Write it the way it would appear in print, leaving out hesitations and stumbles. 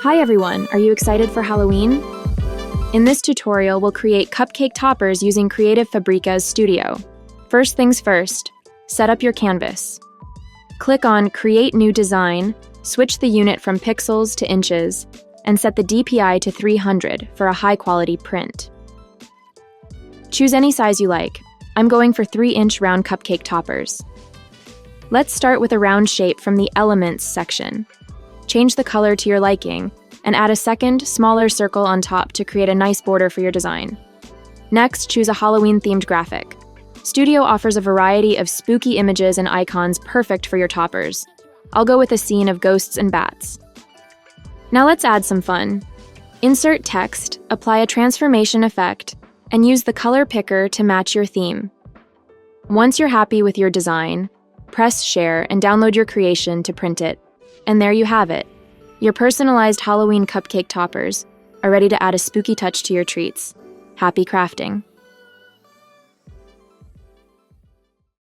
Hi everyone, are you excited for Halloween? In this tutorial, we'll create cupcake toppers using Creative Fabrica's Studio. First things first, set up your canvas. Click on Create New Design, switch the unit from pixels to inches, and set the DPI to 300 for a high-quality print. Choose any size you like. I'm going for 3-inch round cupcake toppers. Let's start with a round shape from the Elements section. Change the color to your liking, and add a second, smaller circle on top to create a nice border for your design. Next, choose a Halloween-themed graphic. Studio offers a variety of spooky images and icons perfect for your toppers. I'll go with a scene of ghosts and bats. Now let's add some fun. Insert text, apply a transformation effect, and use the color picker to match your theme. Once you're happy with your design, press share and download your creation to print it. And there you have it. Your personalized Halloween cupcake toppers are ready to add a spooky touch to your treats. Happy crafting!